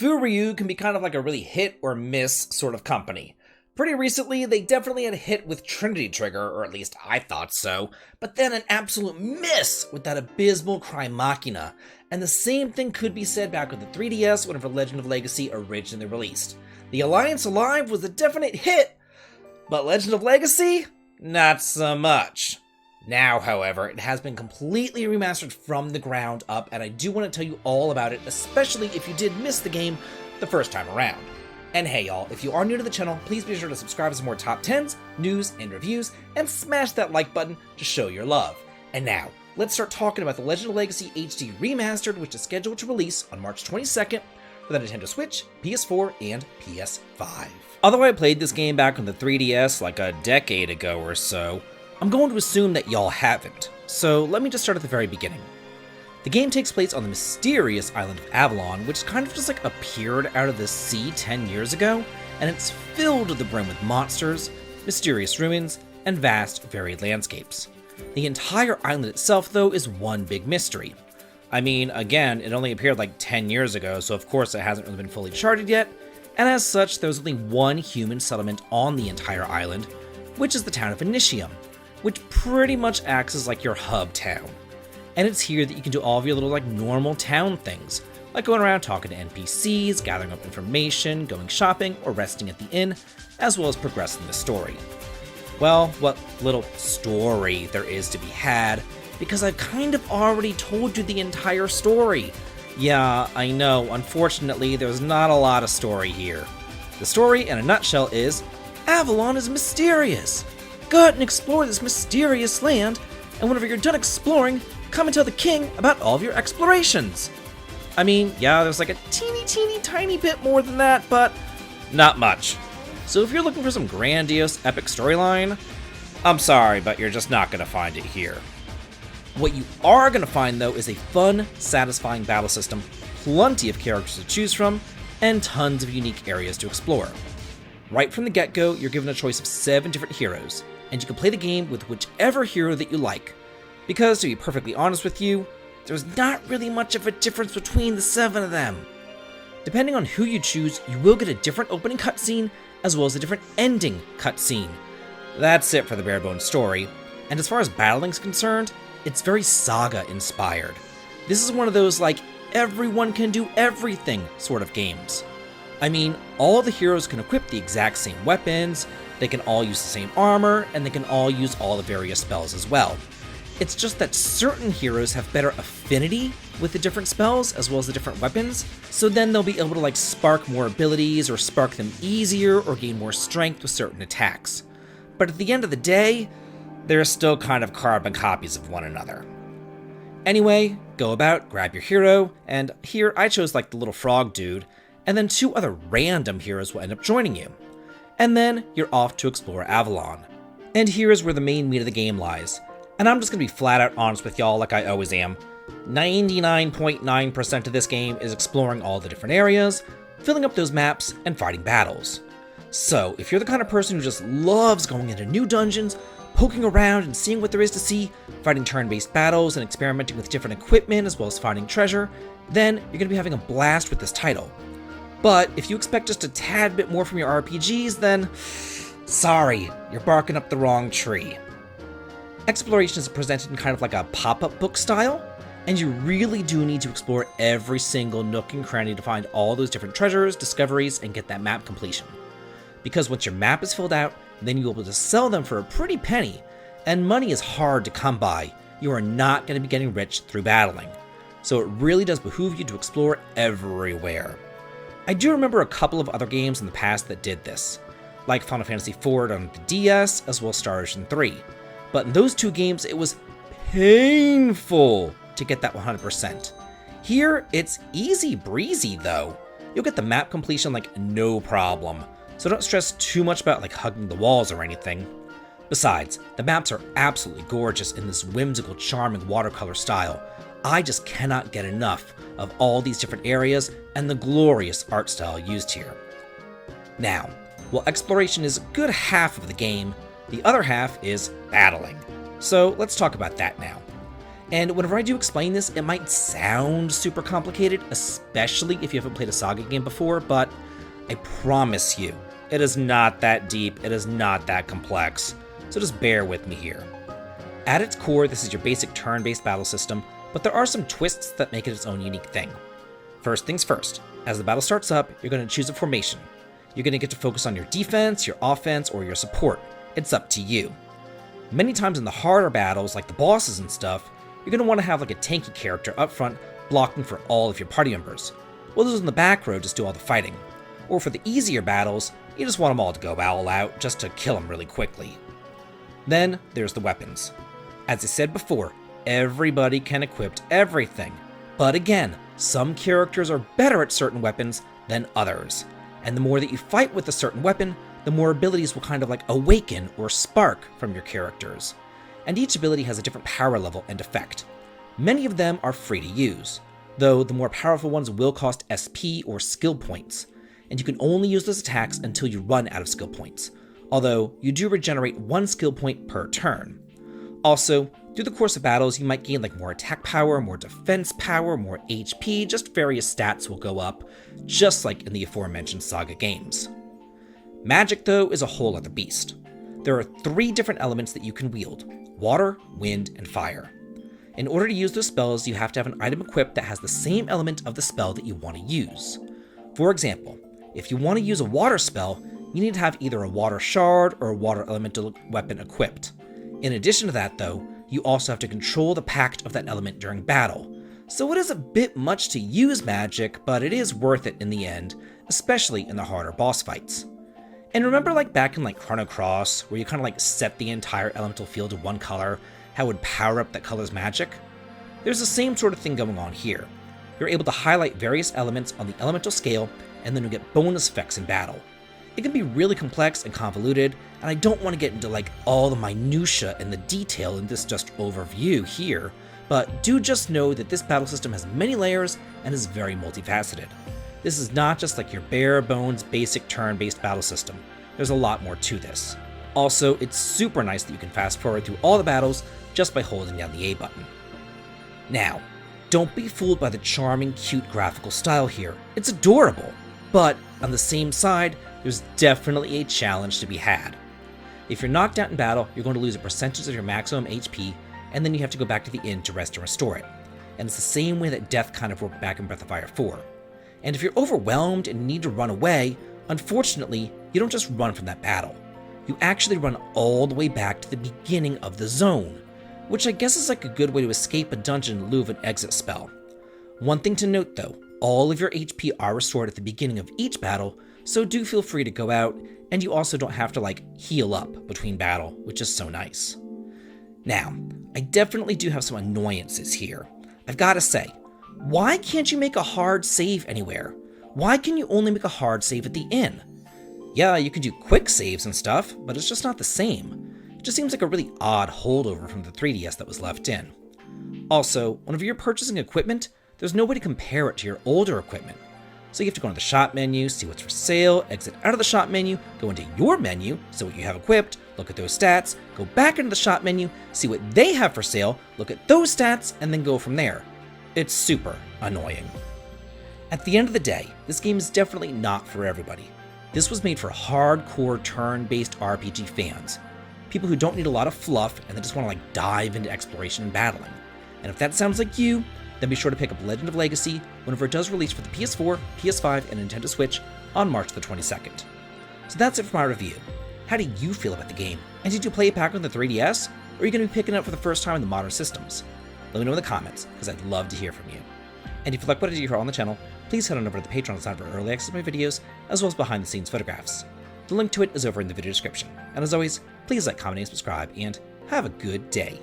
Furyu can be kind of like a really hit or miss sort of company. Pretty recently, they definitely had a hit with Trinity Trigger, or at least I thought so, but then an absolute miss with that abysmal Cry Machina, and the same thing could be said back with the 3DS whenever Legend of Legacy originally released. The Alliance Alive was a definite hit, but Legend of Legacy? Not so much. Now, however, it has been completely remastered from the ground up, and I do want to tell you all about it, especially if you did miss the game the first time around. And hey y'all, if you are new to the channel, please be sure to subscribe for some more top 10s, news, and reviews, and smash that like button to show your love. And now, let's start talking about the Legend of Legacy HD Remastered, which is scheduled to release on March 22nd for the Nintendo Switch, PS4, and PS5. Although I played this game back on the 3DS like a decade ago or so, I'm going to assume that y'all haven't, so let me just start at the very beginning. The game takes place on the mysterious island of Avalon, which kind of just like appeared out of the sea 10 years ago, and it's filled to the brim with monsters, mysterious ruins, and vast, varied landscapes. The entire island itself, though, is one big mystery. I mean, again, it only appeared like 10 years ago, so of course it hasn't really been fully charted yet, and as such, there's only one human settlement on the entire island, which is the town of Initium, which pretty much acts as like your hub town. And it's here that you can do all of your little like normal town things, like going around talking to NPCs, gathering up information, going shopping, or resting at the inn, as well as progressing the story. Well, what little story there is to be had, because I've kind of already told you the entire story. Yeah, I know, unfortunately there's not a lot of story here. The story, in a nutshell, is Avalon is mysterious. Go out and explore this mysterious land, and whenever you're done exploring, come and tell the king about all of your explorations. I mean, yeah, there's like a teeny tiny bit more than that, but not much. So if you're looking for some grandiose, epic storyline, I'm sorry, but you're just not going to find it here. What you are going to find, though, is a fun, satisfying battle system, plenty of characters to choose from, and tons of unique areas to explore. Right from the get-go, you're given a choice of 7 different heroes, and you can play the game with whichever hero that you like. Because, to be perfectly honest with you, there's not really much of a difference between the 7 of them. Depending on who you choose, you will get a different opening cutscene, as well as a different ending cutscene. That's it for the bare-bones story, and as far as battling's concerned, it's very Saga-inspired. This is one of those, like, everyone can do everything sort of games. I mean, all the heroes can equip the exact same weapons, they can all use the same armor, and they can all use all the various spells as well. It's just that certain heroes have better affinity with the different spells as well as the different weapons, so then they'll be able to like spark more abilities or spark them easier or gain more strength with certain attacks. But at the end of the day, they're still kind of carbon copies of one another. Anyway, go about, grab your hero, and here I chose like the little frog dude, and then 2 other random heroes will end up joining you. And then you're off to explore Avalon. And here is where the main meat of the game lies. And I'm just going to be flat out honest with y'all like I always am. 99.9% of this game is exploring all the different areas, filling up those maps, and fighting battles. So, if you're the kind of person who just loves going into new dungeons, poking around and seeing what there is to see, fighting turn-based battles and experimenting with different equipment as well as finding treasure, then you're going to be having a blast with this title. But if you expect just a tad bit more from your RPGs, then sorry, you're barking up the wrong tree. Exploration is presented in kind of like a pop-up book style, and you really do need to explore every single nook and cranny to find all those different treasures, discoveries, and get that map completion. Because once your map is filled out, then you'll be able to sell them for a pretty penny, and money is hard to come by. You are not going to be getting rich through battling. So it really does behoove you to explore everywhere. I do remember a couple of other games in the past that did this, like Final Fantasy IV on the DS, as well as Star Ocean 3. But in those 2 games, it was painful to get that 100%. Here, it's easy breezy though. You'll get the map completion like no problem, so don't stress too much about like hugging the walls or anything. Besides, the maps are absolutely gorgeous in this whimsical, charming watercolor style. I just cannot get enough of all these different areas and the glorious art style used here. Now, while exploration is a good half of the game, the other half is battling. So let's talk about that now. And whenever I do explain this, it might sound super complicated, especially if you haven't played a Saga game before, but I promise you, it is not that deep, it is not that complex, so just bear with me here. At its core, this is your basic turn-based battle system, but there are some twists that make it its own unique thing. First things first, as the battle starts up, you're going to choose a formation. You're going to get to focus on your defense, your offense, or your support. It's up to you. Many times in the harder battles, like the bosses and stuff, you're going to want to have like a tanky character up front blocking for all of your party members, while those in the back row just do all the fighting. Or for the easier battles, you just want them all to go all out just to kill them really quickly. Then there's the weapons. As I said before, everybody can equip everything, but again, some characters are better at certain weapons than others, and the more that you fight with a certain weapon, the more abilities will kind of like awaken or spark from your characters. And each ability has a different power level and effect. Many of them are free to use, though the more powerful ones will cost SP or skill points, and you can only use those attacks until you run out of skill points, although you do regenerate 1 skill point per turn. Also, through the course of battles, you might gain like more attack power, more defense power, more HP, just various stats will go up, just like in the aforementioned Saga games. Magic, though, is a whole other beast. There are 3 different elements that you can wield: water, wind, and fire. In order to use those spells, you have to have an item equipped that has the same element of the spell that you want to use. For example, if you want to use a water spell, you need to have either a water shard or a water elemental weapon equipped. In addition to that, though, you also have to control the pact of that element during battle. So it is a bit much to use magic, but it is worth it in the end, especially in the harder boss fights. And remember like back in like Chrono Cross, where you kind of like set the entire elemental field to one color, how it would power up that color's magic? There's the same sort of thing going on here. You're able to highlight various elements on the elemental scale, and then you'll get bonus effects in battle. It can be really complex and convoluted, and I don't want to get into like all the minutia and the detail in this just overview here, but do just know that this battle system has many layers and is very multifaceted. This is not just like your bare bones basic turn-based battle system. There's a lot more to this. Also, it's super nice that you can fast forward through all the battles just by holding down the A button. Now, don't be fooled by the charming, cute graphical style here. It's adorable, but on the same side, there's definitely a challenge to be had. If you're knocked out in battle, you're going to lose a percentage of your maximum HP, and then you have to go back to the inn to rest and restore it. And it's the same way that death kind of worked back in Breath of Fire 4. And if you're overwhelmed and need to run away, unfortunately, you don't just run from that battle. You actually run all the way back to the beginning of the zone, which I guess is like a good way to escape a dungeon in lieu of an exit spell. One thing to note though, all of your HP are restored at the beginning of each battle, so do feel free to go out, and you also don't have to like heal up between battle, which is so nice. Now, I definitely do have some annoyances here. I've got to say, why can't you make a hard save anywhere? Why can you only make a hard save at the inn? Yeah, you can do quick saves and stuff, but it's just not the same. It just seems like a really odd holdover from the 3DS that was left in. Also, whenever you're purchasing equipment, there's no way to compare it to your older equipment. So you have to go into the shop menu, see what's for sale, exit out of the shop menu, go into your menu, see what you have equipped, look at those stats, go back into the shop menu, see what they have for sale, look at those stats, and then go from there. It's super annoying. At the end of the day, this game is definitely not for everybody. This was made for hardcore turn-based RPG fans. People who don't need a lot of fluff and they just want to like dive into exploration and battling. And if that sounds like you, then be sure to pick up Legend of Legacy whenever it does release for the PS4, PS5, and Nintendo Switch on March the 22nd. So that's it for my review. How do you feel about the game? And did you play it back on the 3DS? Or are you going to be picking it up for the first time in the modern systems? Let me know in the comments, because I'd love to hear from you. And if you like what I do here on the channel, please head on over to the Patreon side for early access to my videos, as well as behind the scenes photographs. The link to it is over in the video description. And as always, please like, comment, and subscribe, and have a good day.